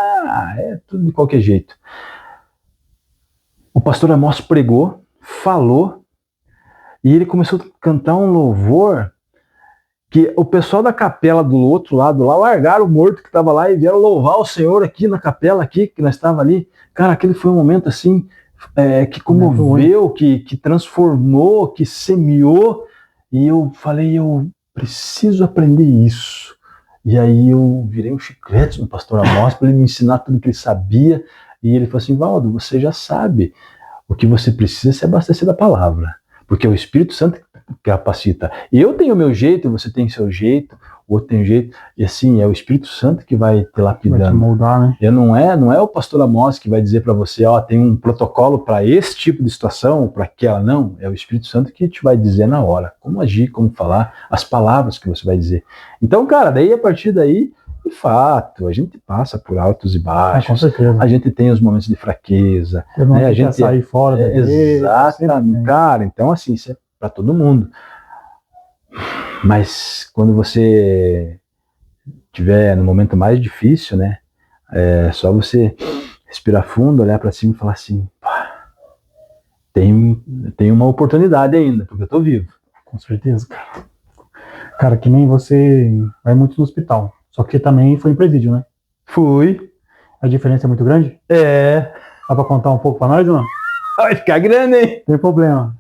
é tudo de qualquer jeito. O pastor Amós pregou, falou, E ele começou a cantar um louvor que o pessoal da capela do outro lado lá largaram o morto que estava lá e vieram louvar o Senhor aqui na capela aqui, que nós estava ali. Cara, aquele foi um momento assim, que comoveu, que transformou, que semeou. E eu falei, eu preciso aprender isso. E aí eu virei um chiclete no pastor Amós para ele me ensinar tudo que ele sabia. E ele falou assim, Valdo, você já sabe. O que você precisa é se abastecer da palavra. Porque é o Espírito Santo que capacita. Eu tenho o meu jeito, você tem o seu jeito, o outro tem o jeito. E assim, é o Espírito Santo que vai te lapidando. Vai te moldar, né? E não é o pastor Amós que vai dizer para você, ó, tem um protocolo para esse tipo de situação, para aquela. Não, é o Espírito Santo que te vai dizer na hora. Como agir, como falar, as palavras que você vai dizer. Então, cara, daí a partir daí, de fato, a gente passa por altos e baixos. Com certeza. A gente tem os momentos de fraqueza. Eu não a gente sair fora da exatamente, cara. Então, assim, isso é para todo mundo. Mas quando você estiver no momento mais difícil, né? É só você respirar fundo, olhar para cima e falar assim: tem uma oportunidade ainda, porque eu tô vivo. Com certeza, cara. Cara, que nem você vai muito no hospital. Só que também foi em presídio, né? Fui. A diferença é muito grande? É. Dá pra contar um pouco pra nós ou não? Vai ficar grande, hein? Tem problema.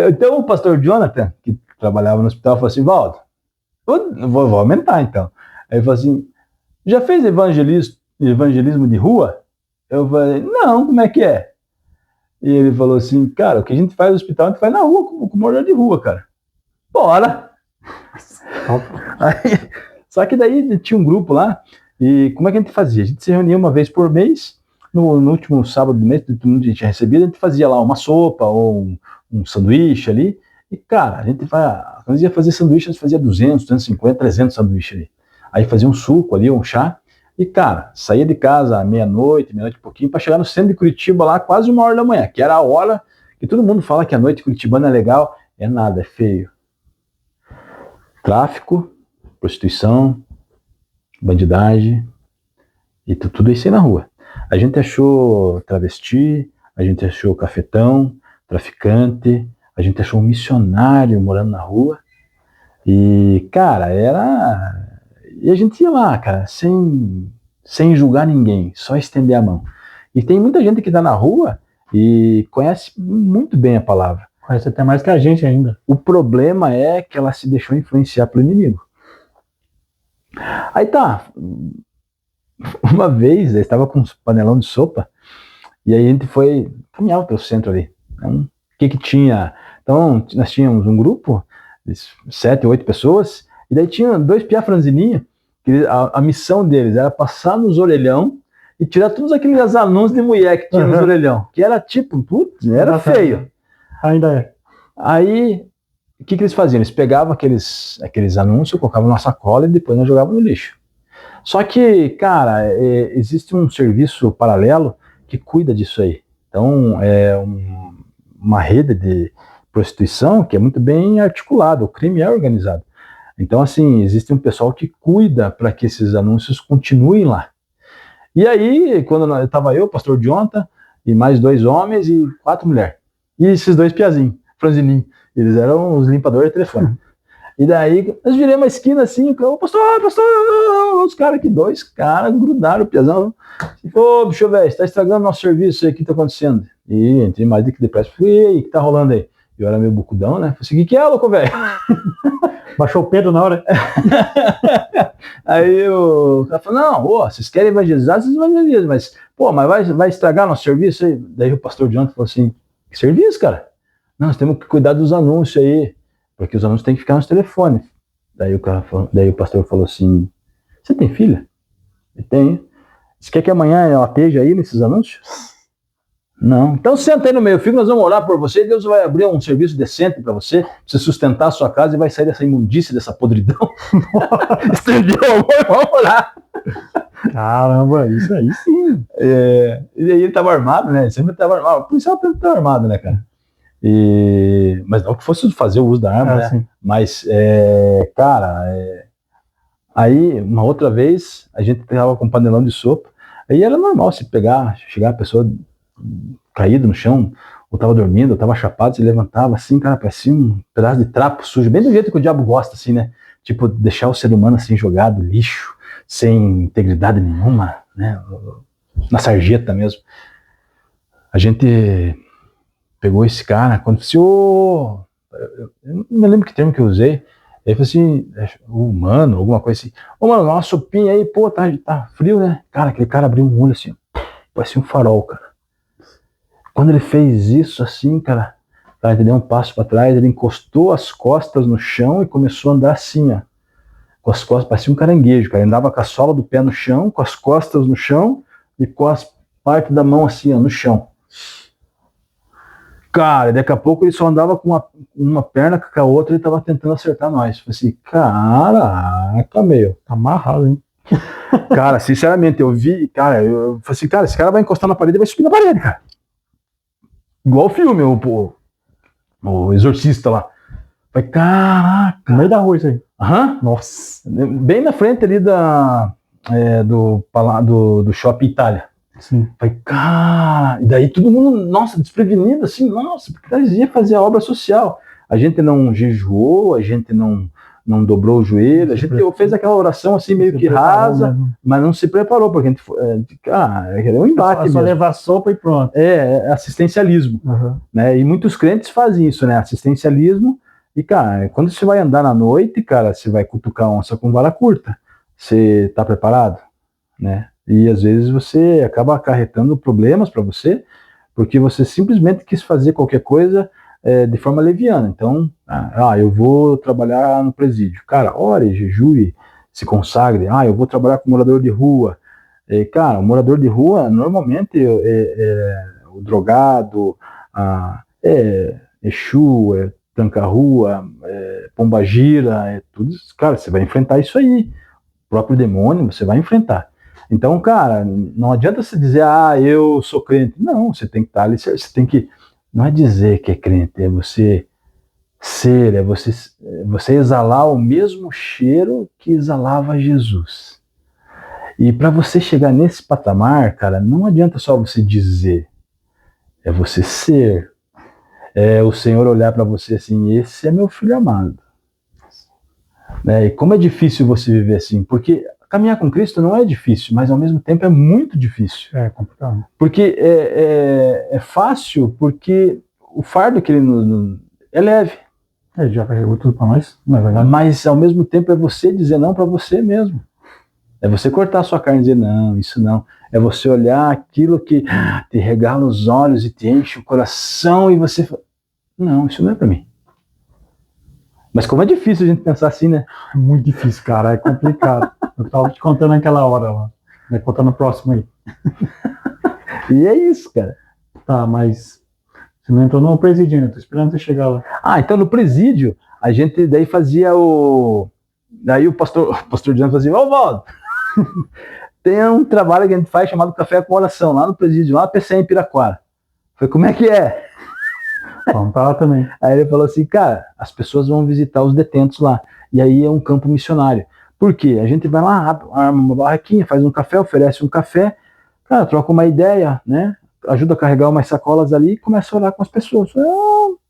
Então o pastor Jonathan, que trabalhava no hospital, falou assim, Valdo, vou aumentar então. Aí ele falou assim, já fez evangelismo de rua? Eu falei, não, como é que é? E ele falou assim, cara, o que a gente faz no hospital, a gente faz na rua, com morador de rua, cara. Bora! Aí, só que daí tinha um grupo lá, e como é que a gente fazia? A gente se reunia uma vez por mês, no último sábado do mês, todo mundo a gente recebia, a gente fazia lá uma sopa ou um sanduíche ali, e cara, a gente quando ia fazer sanduíche, a gente fazia 200, 250, 300 sanduíches ali. Aí fazia um suco ali, um chá, e cara, saía de casa à meia-noite e pouquinho, para chegar no centro de Curitiba lá quase 1h da manhã, que era a hora que todo mundo fala que a noite curitibana é legal, é nada, é feio. Tráfico, prostituição, bandidagem, e tudo isso aí na rua. A gente achou travesti, a gente achou cafetão, traficante, a gente achou um missionário morando na rua, e, cara, e a gente ia lá, cara, sem julgar ninguém, só estender a mão. E tem muita gente que tá na rua e conhece muito bem a palavra. Conhece até mais que a gente ainda. O problema é que ela se deixou influenciar pelo inimigo. Aí tá, uma vez eu estava com um panelão de sopa e aí a gente foi caminhar pelo centro ali. Então, o que tinha? Então, nós tínhamos um grupo de 7, 8 pessoas e daí tinha 2 piá franzininhos que a missão deles era passar nos orelhão e tirar todos aqueles anúncios de mulher que tinha nos orelhão, que era tipo, putz, era feio. Ainda é. Aí, o que eles faziam? Eles pegavam aqueles anúncios, colocavam na sacola e depois nós jogavam no lixo. Só que, cara, existe um serviço paralelo que cuida disso aí. Então, é uma rede de prostituição que é muito bem articulada, o crime é organizado. Então, assim, existe um pessoal que cuida para que esses anúncios continuem lá. E aí, quando estava eu, o pastor Jonathan, e mais 2 homens e 4 mulheres. E esses 2 piazinhos, franzininhos, eles eram os limpadores de telefone. E daí, nós viramos uma esquina assim, pastor, os caras aqui, 2 caras grudaram o piazão. Ô, bicho velho, você tá estragando nosso serviço aí, o que tá acontecendo? E entrei mais do que depressa, falei, e aí, o que tá rolando aí? Eu era meio bucudão, né? Falei, o que é, louco, velho? Baixou o Pedro na hora. Aí o cara falou, não, vocês querem evangelizar, vocês evangelizam, mas, mas vai estragar nosso serviço aí? Daí o pastor Jonathan falou assim, que serviço, cara? Não, nós temos que cuidar dos anúncios aí, porque os anúncios têm que ficar nos telefones. Daí o pastor falou assim, você tem filha? Eu tenho. Você quer que amanhã ela esteja aí nesses anúncios? Não. Então senta aí no meio fio, nós vamos orar por você e Deus vai abrir um serviço decente para você sustentar a sua casa e vai sair dessa imundícia, dessa podridão. Estendeu o amor e vamos orar. Caramba, isso aí sim. E aí ele estava armado, né? Sempre estava armado. O policial sempre estava armado, né, cara? Mas não que fosse fazer o uso da arma, né? Sim. Mas, cara, aí uma outra vez a gente estava com um panelão de sopa, aí era normal se chegar a pessoa caído no chão, ou tava dormindo, ou tava chapado, se levantava assim, cara, parecia um pedaço de trapo sujo, bem do jeito que o diabo gosta, assim, né? Tipo, deixar o ser humano assim jogado, lixo, sem integridade nenhuma, né? Na sarjeta mesmo. A gente pegou esse cara, quando disse, eu não me lembro que termo que eu usei, ele falou assim, humano, alguma coisa assim, mano, dá uma sopinha aí, pô, tá frio, né? Cara, aquele cara abriu um olho assim, parecia um farol, cara. Quando ele fez isso assim, cara, ele deu um passo para trás, ele encostou as costas no chão e começou a andar assim, ó. Com as costas, parecia um caranguejo, cara. Ele andava com a sola do pé no chão, com as costas no chão e com as partes da mão assim, ó, no chão. Cara, daqui a pouco ele só andava com uma perna, com a outra ele tava tentando acertar nós. Falei assim, caraca, meu. Tá amarrado, hein? Cara, sinceramente, eu vi, cara, eu falei assim, cara, esse cara vai encostar na parede e vai subir na parede, cara. Igual o filme, o Exorcista lá. Falei, caraca. No meio da rua isso aí. Aham. Nossa. Bem na frente ali do Shopping Itália. Sim. Falei, cara. E daí todo mundo, nossa, desprevenido, assim, nossa, porque nós ia fazer a obra social. A gente não jejuou, a gente não dobrou o joelho, a gente fez aquela oração assim meio que rasa, mas não se preparou, porque a gente era um embate. Só levar sopa e pronto. É assistencialismo. Uhum. Né? E muitos crentes fazem isso, né? Assistencialismo. E, cara, quando você vai andar na noite, cara, você vai cutucar onça com vara curta. Você tá preparado? Né? E às vezes você acaba acarretando problemas para você, porque você simplesmente quis fazer qualquer coisa de forma leviana. Então, eu vou trabalhar no presídio. Cara, ore, jejue, se consagre. Eu vou trabalhar com morador de rua. Cara, o morador de rua, normalmente, o drogado, Exu, tranca-rua, pombagira, tudo isso. Cara, você vai enfrentar isso aí. O próprio demônio, você vai enfrentar. Então, cara, não adianta você dizer, eu sou crente. Não, você tem que estar ali, você tem que... Não é dizer que é crente, é você ser, é você exalar o mesmo cheiro que exalava Jesus. E para você chegar nesse patamar, cara, não adianta só você dizer, é você ser. É o Senhor olhar para você assim, esse é meu filho amado. Né? E como é difícil você viver assim, porque caminhar com Cristo não é difícil, mas ao mesmo tempo é muito difícil. É complicado. Porque é fácil, porque o fardo que ele é leve. Ele já carregou tudo para nós, não é verdade? Mas ao mesmo tempo é você dizer não para você mesmo. É você cortar a sua carne e dizer não, isso não. É você olhar aquilo que te regala os olhos e te enche o coração e você fala, não, isso não é para mim. Mas como é difícil a gente pensar assim, né? É muito difícil, cara, é complicado. Eu tava te contando naquela hora lá. Vai contar no próximo aí. E é isso, cara. Tá, mas você não entrou no presídio ainda, tô esperando você chegar lá. Então no presídio, a gente daí fazia daí o pastor Diante fazia, Valdo, tem um trabalho que a gente faz chamado Café com Oração, lá no presídio, lá na PCM em Piraquara. Falei, como é que é? Vamos pra lá também. Aí ele falou assim, cara, as pessoas vão visitar os detentos lá. E aí é um campo missionário. Por quê? A gente vai lá, arma uma barraquinha, faz um café, oferece um café, cara, troca uma ideia, né? Ajuda a carregar umas sacolas ali e começa a orar com as pessoas.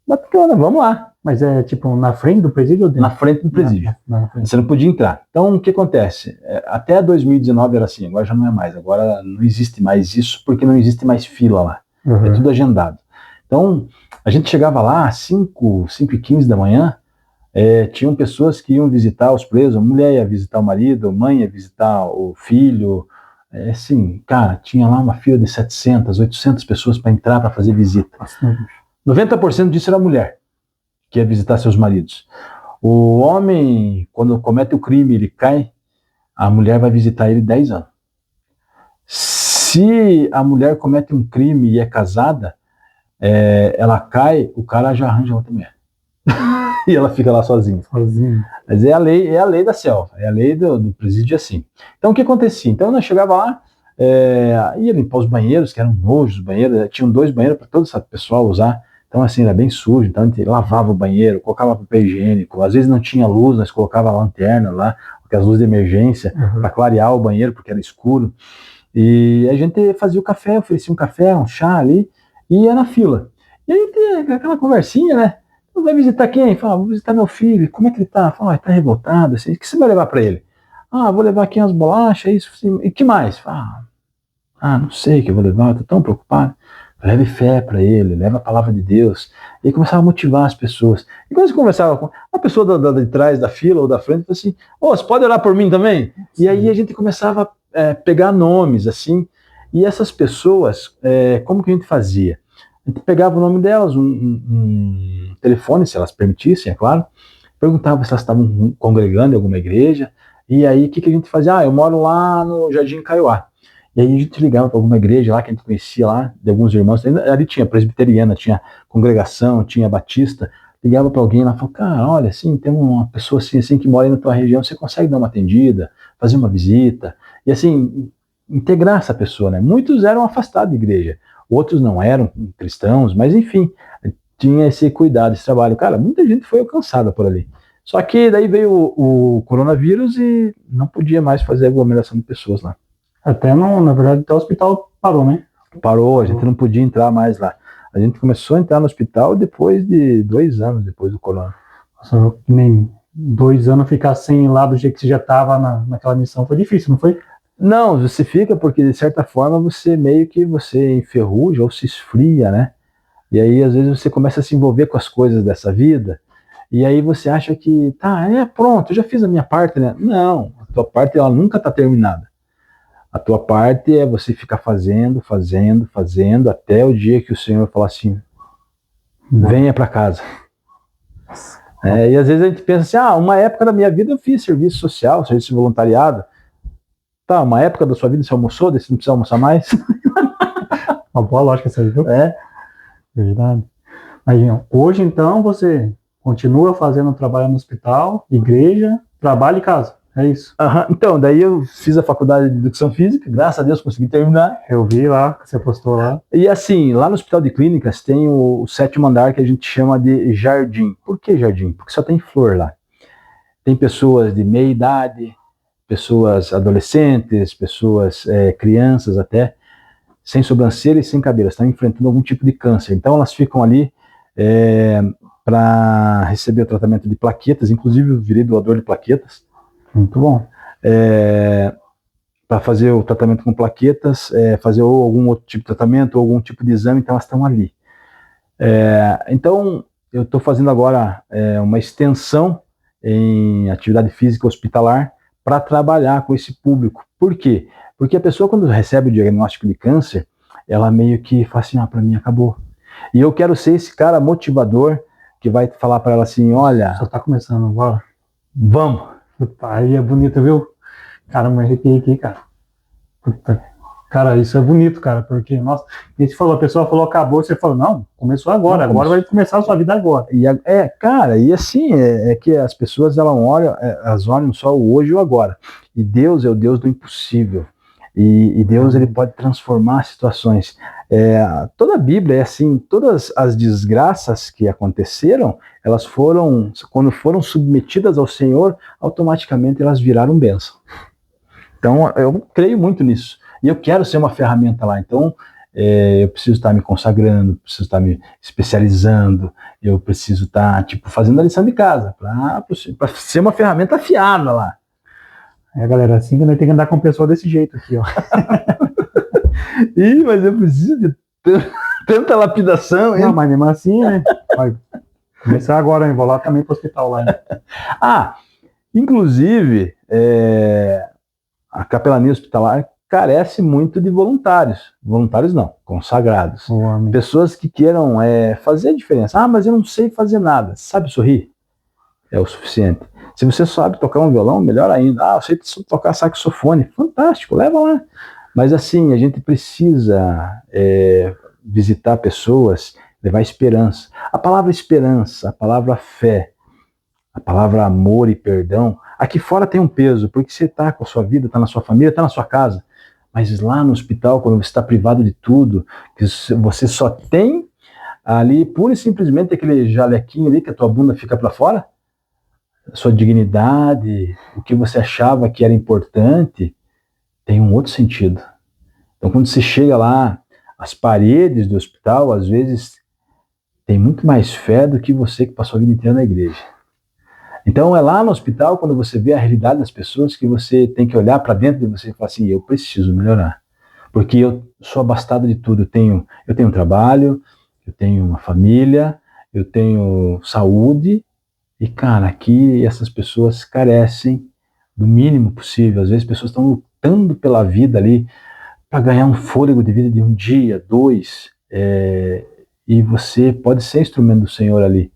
Bacana, vamos lá. Mas é tipo na frente do presídio ou dentro? Na frente do presídio. Na frente. Você não podia entrar. Então, o que acontece? Até 2019 era assim, agora já não é mais. Agora não existe mais isso, porque não existe mais fila lá. Uhum. É tudo agendado. Então, a gente chegava lá às 5h15 da manhã, tinham pessoas que iam visitar os presos, a mulher ia visitar o marido, a mãe ia visitar o filho. Assim, cara, tinha lá uma fila de 700, 800 pessoas para entrar, para fazer visita. 90% disso era mulher, que ia visitar seus maridos. O homem, quando comete o crime, ele cai, a mulher vai visitar ele 10 anos. Se a mulher comete um crime e é casada, ela cai, o cara já arranja outra mulher. E ela fica lá sozinha. Mas é a lei da selva, é a lei do presídio assim. Então o que acontecia? Então nós chegava lá, ia limpar os banheiros, que eram nojos, os banheiros, tinham 2 banheiros para todo esse pessoal usar. Então assim, era bem sujo, então a gente lavava o banheiro, colocava papel higiênico, às vezes não tinha luz, nós colocava a lanterna lá, aquelas luzes de emergência, para clarear o banheiro, porque era escuro. E a gente fazia o café, oferecia um café, um chá ali, e ia na fila. E aí tem aquela conversinha, né? Vai visitar quem? Fala, vou visitar meu filho. Como é que ele tá? Fala, tá revoltado. Assim. O que você vai levar para ele? Vou levar aqui umas bolachas, isso. Assim. E que mais? Fala, não sei o que eu vou levar, eu tô tão preocupado. Leve fé para ele, leva a palavra de Deus. E aí começava a motivar as pessoas. E quando você conversava com a pessoa de trás da fila ou da frente, assim, você pode orar por mim também? Sim. E aí a gente começava a pegar nomes, assim, e essas pessoas, como que a gente fazia? A gente pegava o nome delas, um telefone, se elas permitissem, é claro, perguntava se elas estavam congregando em alguma igreja, e aí o que a gente fazia? Eu moro lá no Jardim Caiuá. E aí a gente ligava para alguma igreja lá, que a gente conhecia lá, de alguns irmãos, ali tinha presbiteriana, tinha congregação, tinha batista, ligava para alguém lá e falava, cara, olha, assim, tem uma pessoa assim que mora aí na tua região, você consegue dar uma atendida, fazer uma visita, e assim, integrar essa pessoa, né? Muitos eram afastados da igreja, outros não eram cristãos, mas enfim, tinha esse cuidado, esse trabalho. Cara, muita gente foi alcançada por ali. Só que daí veio o coronavírus e não podia mais fazer aglomeração de pessoas lá. Até na verdade, até o hospital parou, né? Parou, a gente não podia entrar mais lá. A gente começou a entrar no hospital depois de 2 anos depois do corona. Nossa, nem 2 anos ficar sem ir lá do jeito que você já estava naquela missão foi difícil, não foi? Não, você fica porque de certa forma você meio que você enferruja ou se esfria, né? E aí às vezes você começa a se envolver com as coisas dessa vida e aí você acha que, pronto, eu já fiz a minha parte, né? Não, a tua parte ela nunca está terminada. A tua parte é você ficar fazendo, até o dia que o Senhor falar assim, venha para casa. E às vezes a gente pensa assim, uma época da minha vida eu fiz serviço social, serviço de voluntariado. Tá, uma época da sua vida você almoçou, daí você não precisa almoçar mais. Uma boa lógica essa aí, viu? Verdade. Mas hoje então você continua fazendo trabalho no hospital, igreja, trabalho e casa. É isso. Então, daí eu fiz a faculdade de Educação Física, graças a Deus consegui terminar. Eu vi lá, você postou lá. E assim, lá no Hospital de Clínicas tem o 7º andar que a gente chama de jardim. Por que jardim? Porque só tem flor lá. Tem pessoas de meia idade, pessoas adolescentes, pessoas crianças até, sem sobrancelha e sem cabelo, estão enfrentando algum tipo de câncer. Então elas ficam ali para receber o tratamento de plaquetas, inclusive eu virei doador de plaquetas. Muito bom. Para fazer o tratamento com plaquetas, fazer ou algum outro tipo de tratamento, ou algum tipo de exame, então elas estão ali. Então, eu estou fazendo agora uma extensão em atividade física hospitalar para trabalhar com esse público. Por quê? Porque a pessoa, quando recebe o diagnóstico de câncer, ela meio que fala assim, para mim acabou. E eu quero ser esse cara motivador que vai falar para ela assim, olha... Só está começando, bora. Vamos. Aí é bonito, viu? Cara, me arrepiei aqui, cara. Puta. Cara, isso é bonito, cara, porque, nossa, a pessoa falou acabou, você falou, não, começou agora, agora vai começar a sua vida agora. Cara, e assim, que as pessoas, elas olham só o hoje e o agora. E Deus é o Deus do impossível. E Deus, ele pode transformar situações. Toda a Bíblia é assim, todas as desgraças que aconteceram, elas quando foram submetidas ao Senhor, automaticamente elas viraram bênção. Então, eu creio muito nisso. E eu quero ser uma ferramenta lá. Então, eu preciso estar me consagrando, preciso estar me especializando, eu preciso estar, fazendo a lição de casa, para ser uma ferramenta afiada lá. Galera, assim que nós temos que andar com o pessoal desse jeito aqui, ó. Mas eu preciso de tanta lapidação. Não, mas mesmo assim, né? Vai começar agora, hein? Vou lá também pro hospital lá. Inclusive, a capelania hospitalar carece muito de voluntários. Voluntários não, consagrados. Pessoas que queiram fazer a diferença. Mas eu não sei fazer nada. Sabe sorrir? É o suficiente. Se você sabe tocar um violão, melhor ainda. Eu sei tocar saxofone. Fantástico, leva lá. Mas assim, a gente precisa visitar pessoas, levar esperança. A palavra esperança, a palavra fé, a palavra amor e perdão, aqui fora tem um peso, porque você está com a sua vida, está na sua família, está na sua casa. Mas lá no hospital, quando você está privado de tudo, que você só tem ali, pura e simplesmente aquele jalequinho ali, que a tua bunda fica para fora, a sua dignidade, o que você achava que era importante, tem um outro sentido. Então, quando você chega lá, as paredes do hospital, às vezes, tem muito mais fé do que você que passou a vida inteira na igreja. Então é lá no hospital, quando você vê a realidade das pessoas, que você tem que olhar para dentro de você e falar assim, eu preciso melhorar. Porque eu sou abastado de tudo. Eu tenho um trabalho, eu tenho uma família, eu tenho saúde, e cara, aqui essas pessoas carecem do mínimo possível. Às vezes as pessoas estão lutando pela vida ali, para ganhar um fôlego de vida de um dia, 2, e você pode ser instrumento do Senhor ali.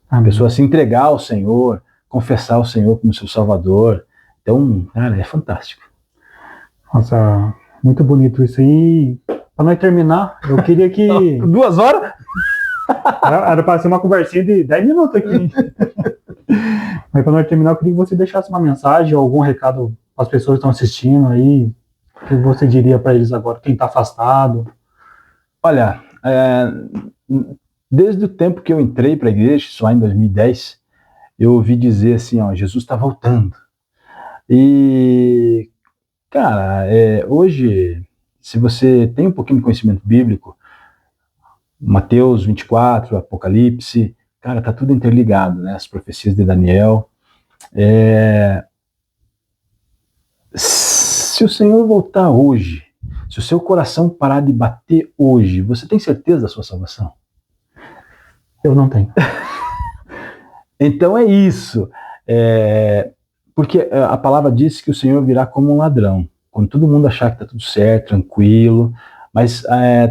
A pessoa se entregar ao Senhor, confessar o Senhor como seu Salvador. Então, cara, é fantástico. Nossa, muito bonito isso aí. Para nós terminar, eu queria que... 2 horas? Era para ser uma conversinha de 10 minutos aqui. Mas para nós terminar, eu queria que você deixasse uma mensagem ou algum recado para as pessoas que estão assistindo aí. O que você diria para eles agora, quem está afastado? Olha, desde o tempo que eu entrei para a igreja, isso lá em 2010, eu ouvi dizer assim, ó, Jesus está voltando. E, cara, hoje, se você tem um pouquinho de conhecimento bíblico, Mateus 24, Apocalipse, cara, tá tudo interligado, né? As profecias de Daniel. Se o Senhor voltar hoje, se o seu coração parar de bater hoje, você tem certeza da sua salvação? Eu não tenho. Então é isso. Porque a palavra diz que o Senhor virá como um ladrão. Quando todo mundo achar que está tudo certo, tranquilo. Mas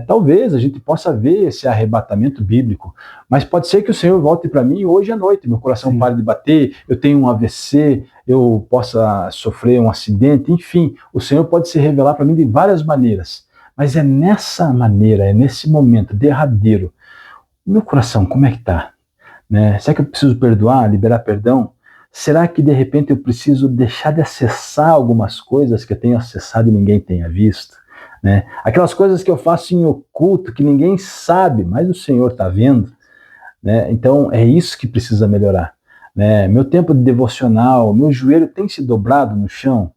talvez a gente possa ver esse arrebatamento bíblico. Mas pode ser que o Senhor volte para mim hoje à noite. Meu coração pare de bater, eu tenho um AVC, eu possa sofrer um acidente. Enfim, o Senhor pode se revelar para mim de várias maneiras. Mas é nessa maneira, é nesse momento derradeiro. O meu coração, como é que está? Né? Será que eu preciso perdoar, liberar perdão? Será que de repente eu preciso deixar de acessar algumas coisas que eu tenho acessado e ninguém tenha visto? Né? Aquelas coisas que eu faço em oculto, que ninguém sabe, mas o Senhor está vendo. Né? Então é isso que precisa melhorar. Né? Meu tempo de devocional, meu joelho tem se dobrado no chão?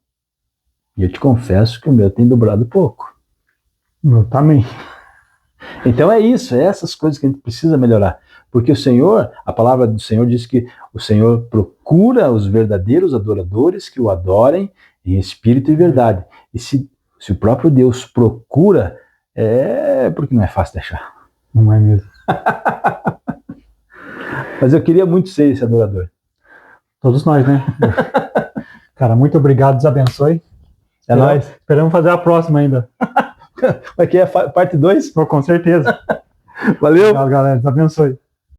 E eu te confesso que o meu tem dobrado pouco. Meu também. Então é isso, é essas coisas que a gente precisa melhorar. Porque o Senhor, a palavra do Senhor diz que o Senhor procura os verdadeiros adoradores que o adorem em espírito e verdade. E se o próprio Deus procura, porque não é fácil de achar. Não é mesmo. Mas eu queria muito ser esse adorador. Todos nós, né? Cara, muito obrigado, Deus abençoe. Nóis. Esperamos fazer a próxima ainda. Aqui é parte 2? Com certeza. Valeu. Obrigado, galera. Deus abençoe.